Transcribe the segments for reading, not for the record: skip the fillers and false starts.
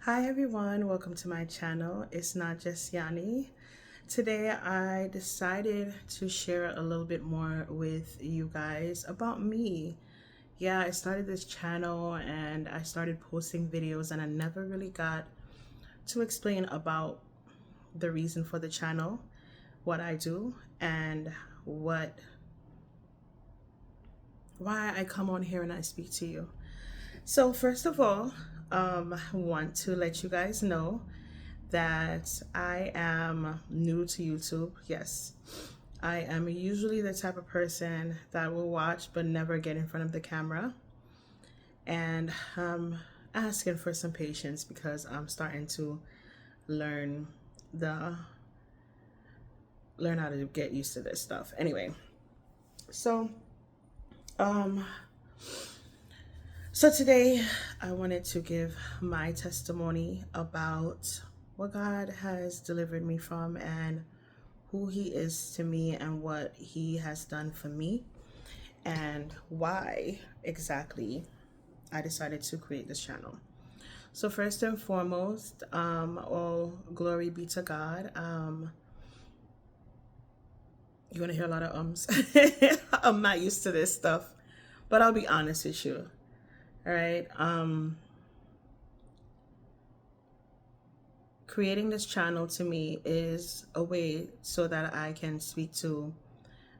Hi everyone, welcome to my channel. It's not just Yanni. Today I decided to share a little bit more with you guys about me. Yeah, I started this channel and I started posting videos and I never really got to explain about the reason for the channel, what I do, and why I come on here and I speak to you. So first of all, I want to let you guys know that I am new to YouTube. Yes, I am usually the type of person that will watch but never get in front of the camera. And I'm asking for some patience because I'm starting to learn the learn how to get used to this stuff. Anyway, so um so today I wanted to give my testimony about what God has delivered me from and who he is to me and what he has done for me and why exactly I decided to create this channel. So first and foremost, all glory be to God. You're gonna hear a lot of ums. I'm not used to this stuff, but I'll be honest with you. All right. Creating this channel to me is a way so that I can speak to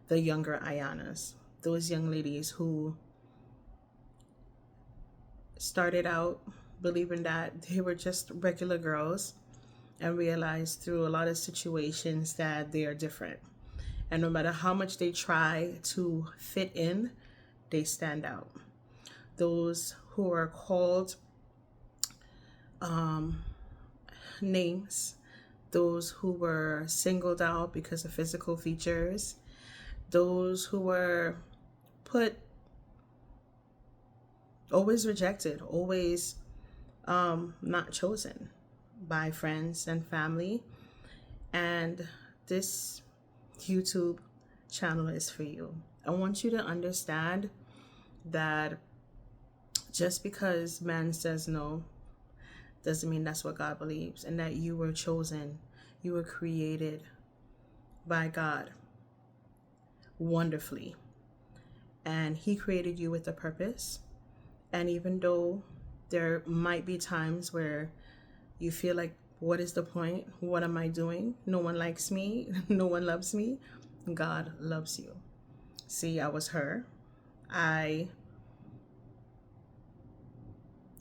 the younger Ayanas, those young ladies who started out believing that they were just regular girls and realized through a lot of situations that they are different. And no matter how much they try to fit in, they stand out. Those who are called names, those who were singled out because of physical features, those who were put always rejected, always not chosen by friends and family. And this YouTube channel is for you. I want you to understand that just because man says no doesn't mean that's what God believes, and that you were chosen, you were created by God wonderfully, and he created you with a purpose. And even though there might be times where you feel like, what is the point? What am I doing? No one likes me. No one loves me. God loves you. See, I was her.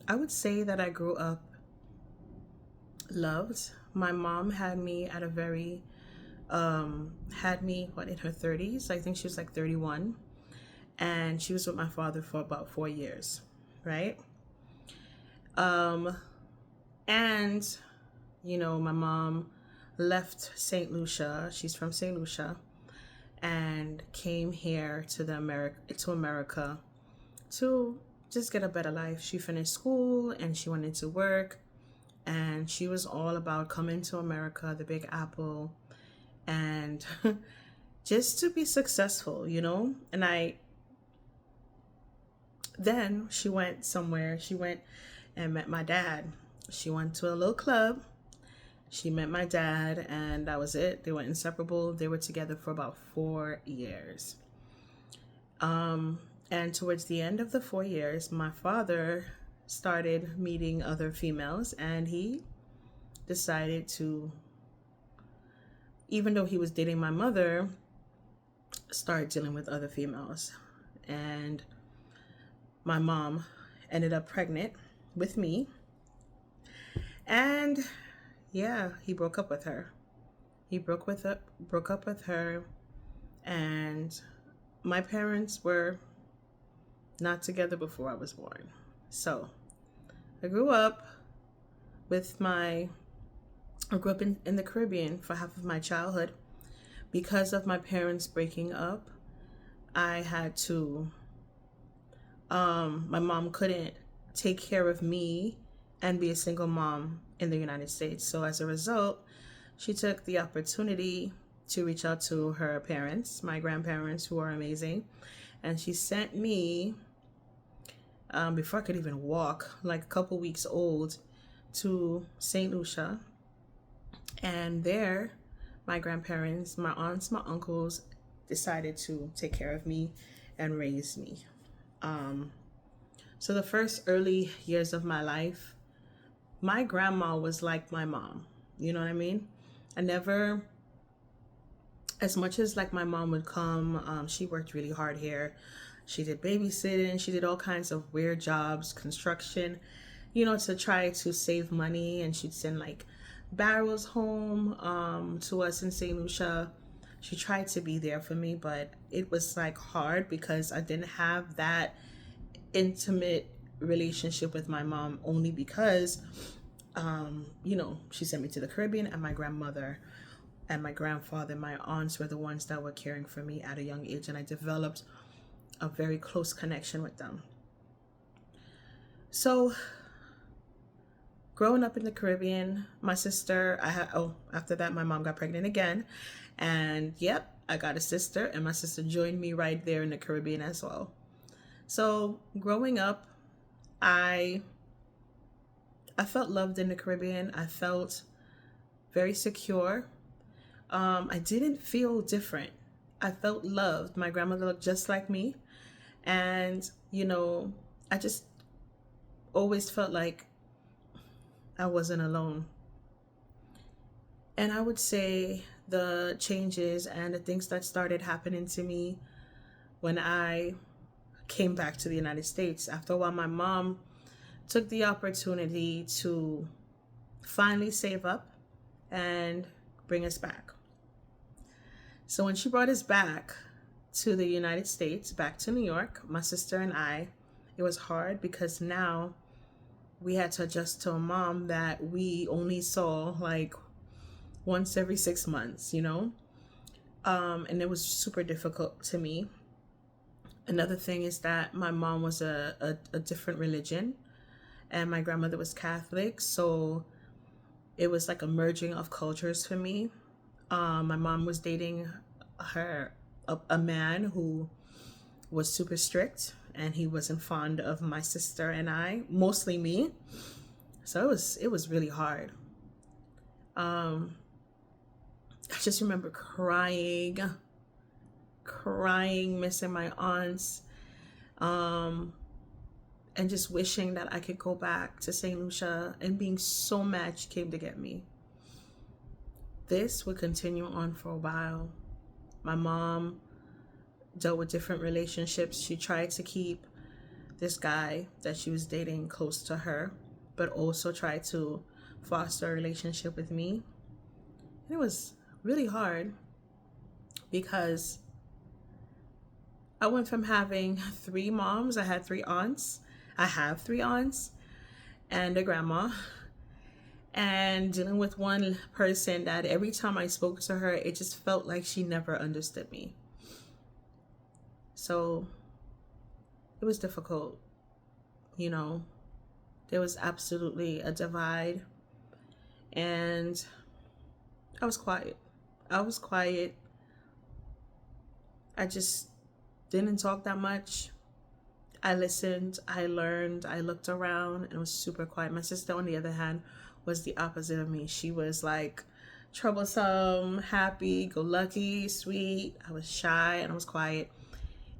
I would say that I grew up loved. My mom had me at a very had me in her 30s. I think she was like 31, and she was with my father for about 4 years, right? And my mom left St. Lucia. She's from St. Lucia, and came here to America to just get a better life. She finished school and she wanted to work, and she was all about coming to America, the Big Apple, and just to be successful, And then she went somewhere. She went and met my dad. She went to a little club. She met my dad, and that was it. They were inseparable. They were together for about 4 years. And towards the end of the 4 years, my father started meeting other females, and he decided to, even though he was dating my mother, start dealing with other females. And my mom ended up pregnant with me. And yeah, he broke up with her. He broke up with her, and my parents were not together before I was born. So I grew up I grew up in the Caribbean for half of my childhood. Because of my parents breaking up, I had to, my mom couldn't take care of me and be a single mom in the United States. So as a result, she took the opportunity to reach out to her parents, my grandparents, who are amazing. And she sent me, before I could even walk, like a couple weeks old, to St. Lucia, and there, my grandparents, my aunts, my uncles decided to take care of me and raise me. Um, so the first early years of my life, my grandma was like my mom. You know what I mean? I never, as much as like my mom would come, she worked really hard here. She did babysitting, she did all kinds of weird jobs, construction, to try to save money. And she'd send like barrels home to us in St. Lucia. She tried to be there for me, but it was like hard because I didn't have that intimate relationship with my mom, only because she sent me to the Caribbean, and my grandmother and my grandfather, my aunts were the ones that were caring for me at a young age, and I developed a very close connection with them. So, growing up in the Caribbean, my sister, after that, my mom got pregnant again, and yep, I got a sister, and my sister joined me right there in the Caribbean as well. So, growing up, I felt loved in the Caribbean. I felt very secure. I didn't feel different. I felt loved. My grandmother looked just like me. And, I just always felt like I wasn't alone. And I would say the changes and the things that started happening to me when I came back to the United States. After a while, my mom took the opportunity to finally save up and bring us back. So when she brought us back to the United States, back to New York, my sister and I, it was hard because now we had to adjust to a mom that we only saw like once every 6 months, and it was super difficult to me. Another thing is that my mom was a different religion, and my grandmother was Catholic, so it was like a merging of cultures for me. My mom was dating a man who was super strict, and he wasn't fond of my sister and I, mostly me. So it was really hard. I just remember crying, missing my aunts, and just wishing that I could go back to St. Lucia, and being so mad she came to get me. This would continue on for a while. My mom dealt with different relationships. She tried to keep this guy that she was dating close to her, but also tried to foster a relationship with me. And it was really hard because I went from having 3 moms, I had 3 aunts. I have 3 aunts and a grandma, and dealing with one person that every time I spoke to her, it just felt like she never understood me. So it was difficult. There was absolutely a divide, and I was quiet. I just didn't talk that much. I listened, I learned, I looked around, and was super quiet. My sister, on the other hand, was the opposite of me. She was like troublesome, happy, go lucky, sweet. I was shy and I was quiet,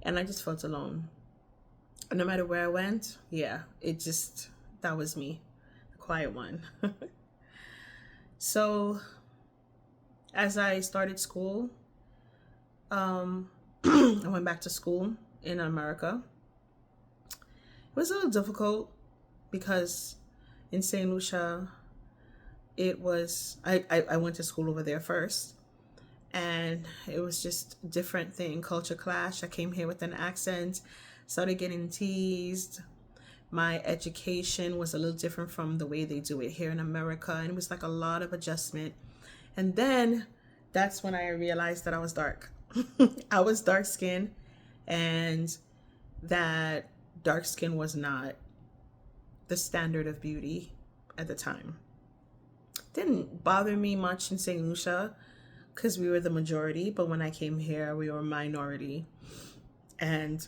and I just felt alone. And no matter where I went, that was me, the quiet one. So as I started school, I went back to school in America. It was a little difficult because in St. Lucia, I went to school over there first, and it was just a different thing, culture clash. I came here with an accent, started getting teased. My education was a little different from the way they do it here in America, and it was like a lot of adjustment. And then that's when I realized that I was dark. I was dark skinned, and that dark skin was not the standard of beauty at the time. Didn't bother me much in St. Lucia because we were the majority, but when I came here, we were a minority. And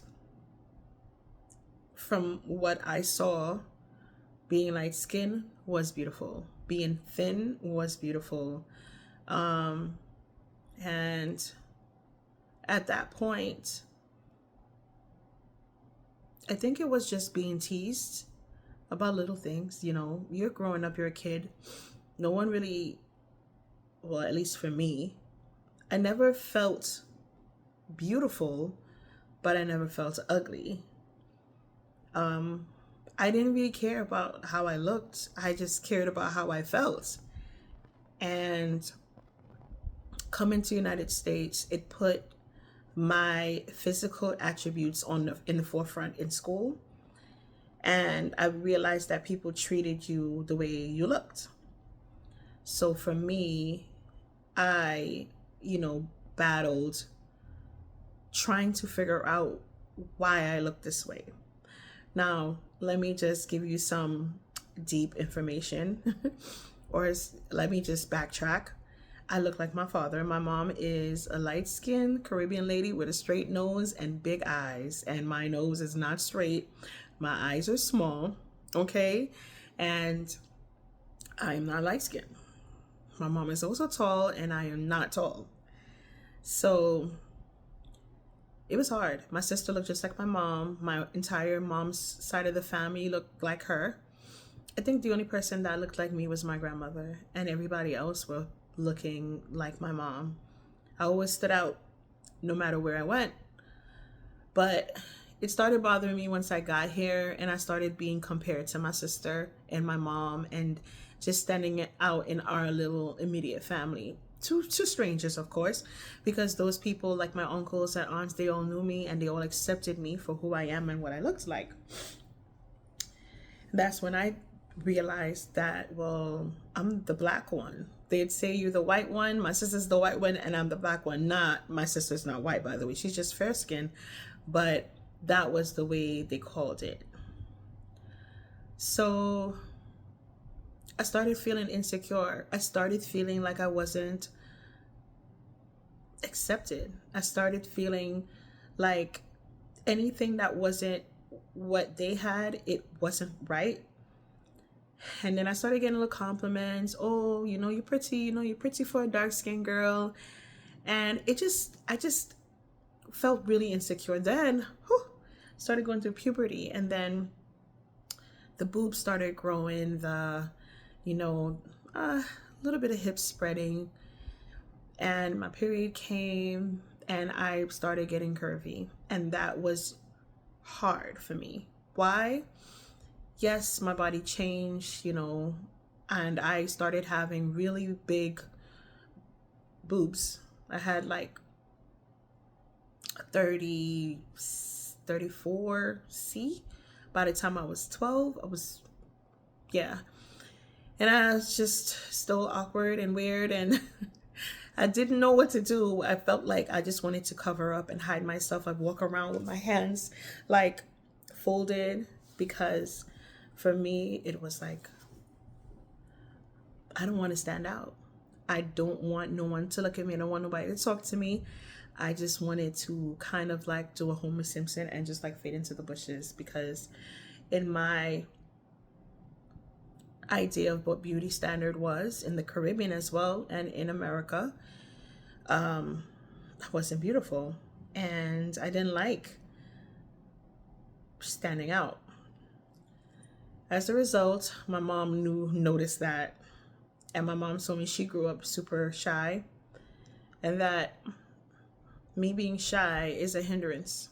from what I saw, being light skinned was beautiful. Being thin was beautiful. Um, and at that point, I think it was just being teased about little things. You know, you're growing up, you're a kid. No one really, well, at least for me, I never felt beautiful, but I never felt ugly. Um, I didn't really care about how I looked. I just cared about how I felt. And coming to the United States, it put my physical attributes in the forefront in school. And I realized that people treated you the way you looked. So for me, I, battled trying to figure out why I look this way. Now, let me just give you some deep information, or let me just backtrack. I look like my father. My mom is a light skinned Caribbean lady with a straight nose and big eyes, and my nose is not straight. My eyes are small, okay? And I'm not light skinned. My mom is also tall, and I am not tall. So it was hard. My sister looked just like my mom. My entire mom's side of the family looked like her. I think the only person that looked like me was my grandmother, and everybody else were looking like my mom. I always stood out no matter where I went. But it started bothering me once I got here and I started being compared to my sister and my mom and just standing out in our little immediate family. To strangers, of course, because those people, like my uncles and aunts, they all knew me and they all accepted me for who I am and what I looked like. That's when I realized that, well, I'm the black one. They'd say you're the white one, my sister's the white one, and I'm the black one. Not, my sister's not white, by the way. She's just fair skinned, but that was the way they called it. So I started feeling insecure. I started feeling like I wasn't accepted. I started feeling like anything that wasn't what they had, it wasn't right. And then I started getting little compliments. Oh, you're pretty, you're pretty for a dark skinned girl. And I just felt really insecure. Then, started going through puberty. And then the boobs started growing, a little bit of hip spreading. And my period came and I started getting curvy. And that was hard for me. Why? Yes, my body changed, and I started having really big boobs. I had like 30, 34C. By the time I was 12, yeah. And I was just still awkward and weird, and I didn't know what to do. I felt like I just wanted to cover up and hide myself. I'd walk around with my hands like folded because for me, it was like, I don't want to stand out. I don't want no one to look at me. I don't want nobody to talk to me. I just wanted to kind of like do a Homer Simpson and just like fade into the bushes because in my idea of what beauty standard was in the Caribbean as well and in America, I wasn't beautiful and I didn't like standing out. As a result, my mom noticed that, and my mom told me she grew up super shy, and that me being shy is a hindrance.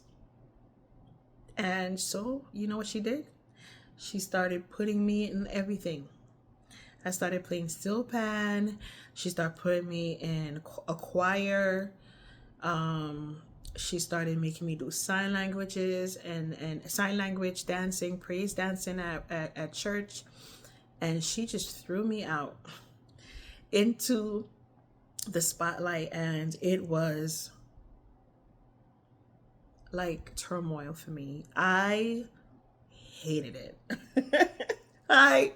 And so, you know what she did? She started putting me in everything. I started playing steel pan. She started putting me in a choir. She started making me do sign languages and sign language dancing, praise dancing at church. And she just threw me out into the spotlight. And it was like turmoil for me. I hated it. I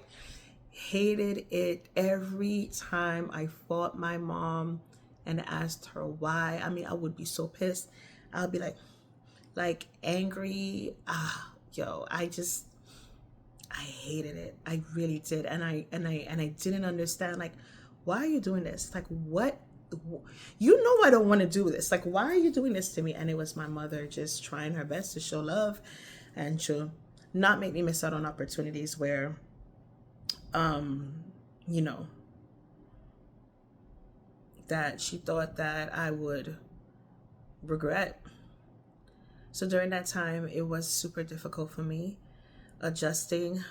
hated it every time I fought my mom and asked her why. I mean, I would be so pissed. I'll be like angry. I hated it. I really did. And I didn't understand, like, why are you doing this? Like, what? You know I don't want to do this. Like, why are you doing this to me? And it was my mother just trying her best to show love and to not make me miss out on opportunities where, um, you know, that she thought that I would regret. So during that time, it was super difficult for me adjusting.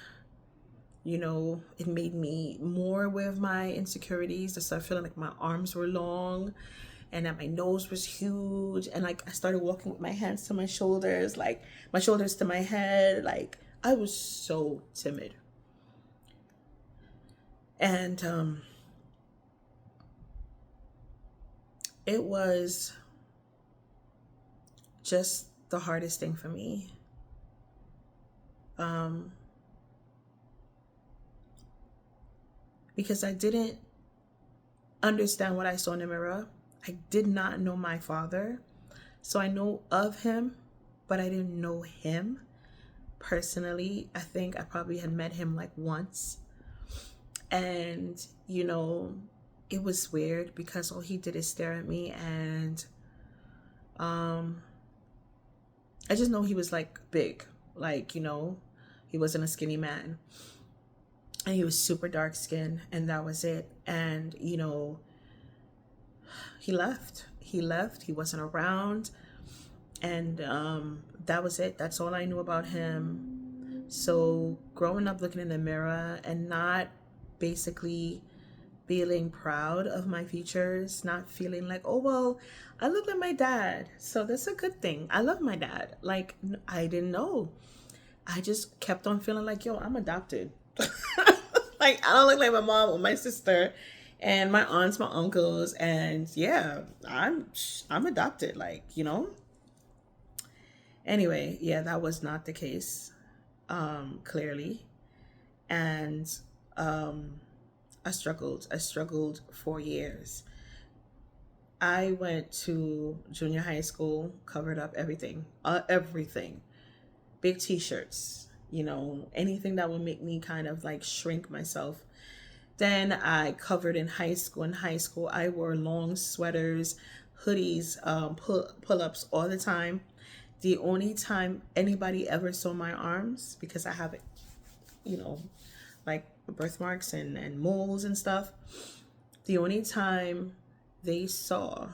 It made me more aware of my insecurities. I started feeling like my arms were long and that my nose was huge. And like I started walking with my hands to my shoulders, like my shoulders to my head. Like I was so timid. And it was just the hardest thing for me. Um, because I didn't understand what I saw in the mirror. I did not know my father. So I know of him, but I didn't know him personally. I think I probably had met him like once. And, it was weird because all he did is stare at me, and I just know he was like big. Like, he wasn't a skinny man. And he was super dark skinned, and that was it. And, he left. He left. He wasn't around. And that was it. That's all I knew about him. So growing up looking in the mirror and not basically feeling proud of my features, not feeling like, oh, well, I look like my dad, so that's a good thing. I love my dad. Like, I didn't know. I just kept on feeling like, yo, I'm adopted. Like, I don't look like my mom or my sister and my aunts, my uncles, and yeah, I'm adopted, like, Anyway, yeah, that was not the case, clearly. And I struggled for years. I went to junior high school, covered up everything, everything. Big t-shirts, anything that would make me kind of like shrink myself. Then I covered in high school. In high school, I wore long sweaters, hoodies, pull-ups all the time. The only time anybody ever saw my arms, because I have, you know, like birthmarks and moles and stuff, the only time they saw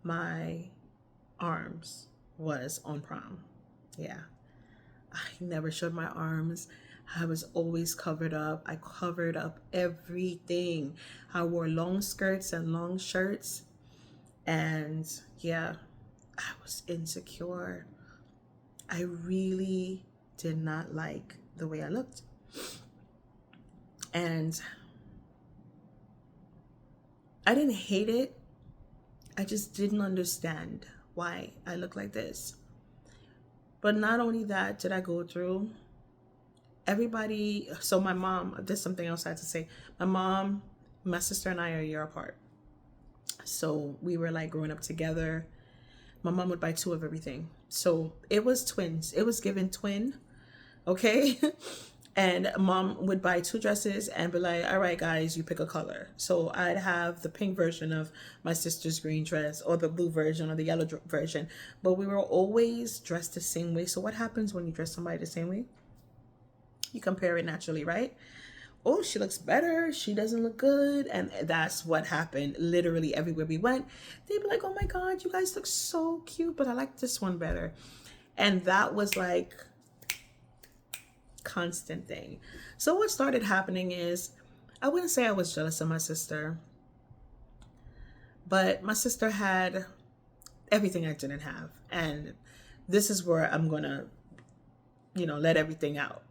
my arms was on prom. Yeah. I never showed my arms. I was always covered up. I covered up everything. I wore long skirts and long shirts. And yeah, I was insecure. I really did not like the way I looked. And I didn't hate it. I just didn't understand why I looked like this. But not only that did I go through, everybody, so my mom, there's something else I had to say. My mom, my sister and I are a year apart. So we were like growing up together. My mom would buy two of everything. So it was twins. It was given twin. Okay. And mom would buy two dresses and be like, all right, guys, you pick a color. So I'd have the pink version of my sister's green dress, or the blue version, or the yellow version. But we were always dressed the same way. So what happens when you dress somebody the same way? You compare it naturally, right? Oh, she looks better. She doesn't look good. And that's what happened. Literally everywhere we went, they'd be like, oh my God, you guys look so cute, but I like this one better. And that was like constant thing. So what started happening is, I wouldn't say I was jealous of my sister, but my sister had everything I didn't have. And this is where I'm going to, let everything out.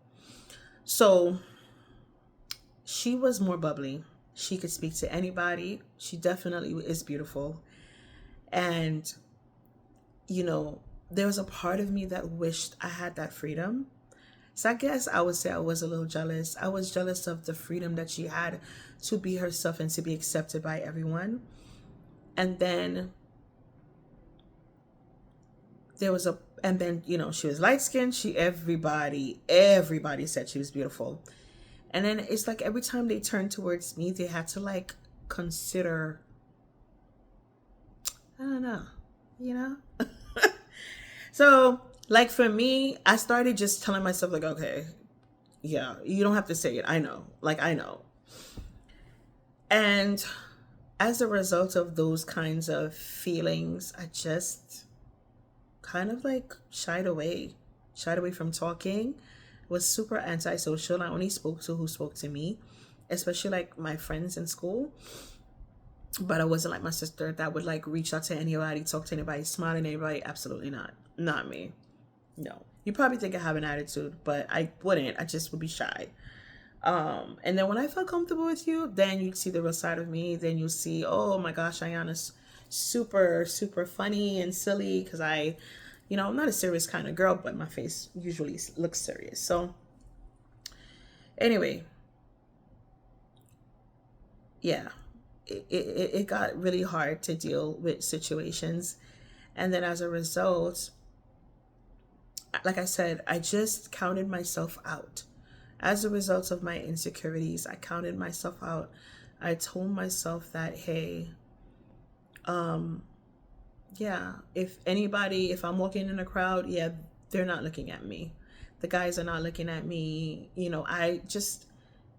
So she was more bubbly. She could speak to anybody. She definitely is beautiful. And, there was a part of me that wished I had that freedom. So I guess I would say I was a little jealous. I was jealous of the freedom that she had to be herself and to be accepted by everyone. And then there was And then, you know, she was light skinned. Everybody said she was beautiful. And then it's like every time they turned towards me, they had to like consider, I don't know, you know? So, like for me, I started just telling myself, like, okay, yeah, you don't have to say it. I know. Like, I know. And as a result of those kinds of feelings, I just kind of like shied away from talking, was super antisocial. I only spoke to who spoke to me, especially like my friends in school. But I wasn't like my sister that would like reach out to anybody, talk to anybody, smile at anybody. Absolutely not. Not me. No. You probably think I have an attitude, but I wouldn't. I just would be shy. And then when I felt comfortable with you, then you'd see the real side of me. Then you'll see, oh my gosh, Ayana's super, super funny and silly because I'm not a serious kind of girl, but my face usually looks serious. So, anyway, yeah, it got really hard to deal with situations. And then as a result, like I said, I just counted myself out. As a result of my insecurities, I counted myself out. I told myself that, hey, yeah, if I'm walking in a crowd, yeah, they're not looking at me. The guys are not looking at me. You know, I just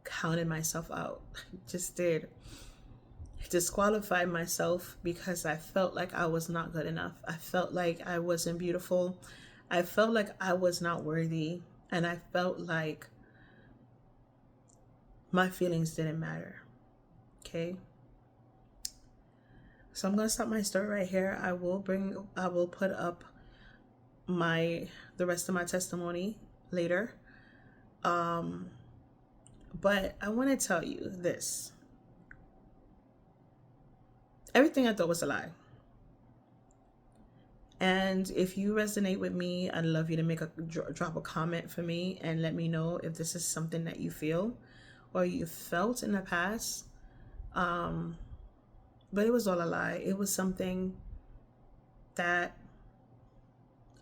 counted myself out. Just did. Disqualified myself because I felt like I was not good enough. I felt like I wasn't beautiful. I felt like I was not worthy. And I felt like my feelings didn't matter. Okay. So I'm gonna stop my story right here. I will put up the rest of my testimony later. But I want to tell you this. Everything I thought was a lie. And if you resonate with me, I'd love you to drop a comment for me and let me know if this is something that you feel or you felt in the past. But it was all a lie. It was something that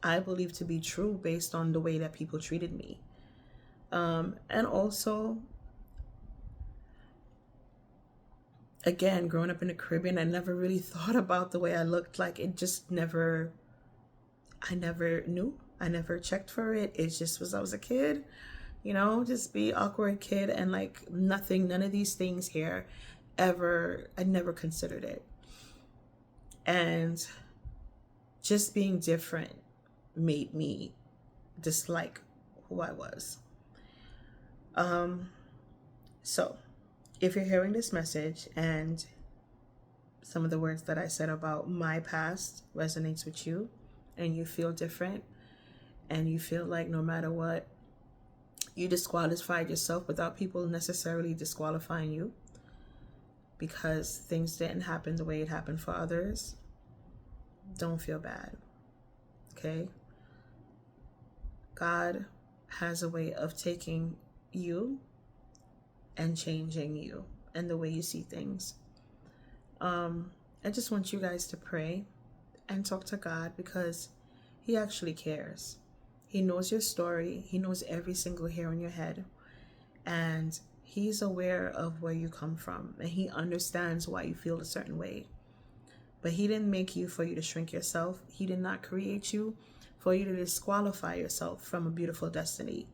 I believe to be true based on the way that people treated me. And also, again, growing up in the Caribbean, I never really thought about the way I looked. Like it just I never knew. I never checked for it. It just was, I was a kid, just be awkward kid and like none of these things here I never considered it. And just being different made me dislike who I was. So if you're hearing this message and some of the words that I said about my past resonates with you and you feel different and you feel like no matter what, you disqualified yourself without people necessarily disqualifying you because things didn't happen the way it happened for others, don't feel bad, okay? God has a way of taking you and changing you and the way you see things. I just want you guys to pray and talk to God because He actually cares. He knows your story. He knows every single hair on your head. And He's aware of where you come from. And He understands why you feel a certain way. But He didn't make you for you to shrink yourself. He did not create you for you to disqualify yourself from a beautiful destiny.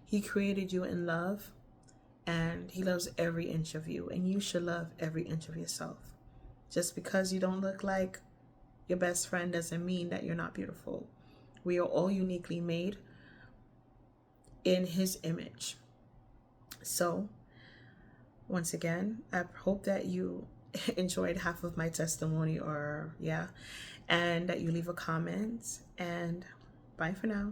He created you in love. And He loves every inch of you. And you should love every inch of yourself. Just because you don't look like your best friend doesn't mean that you're not beautiful. We are all uniquely made in His image. So, once again, I hope that you enjoyed half of my testimony and that you leave a comment. And bye for now.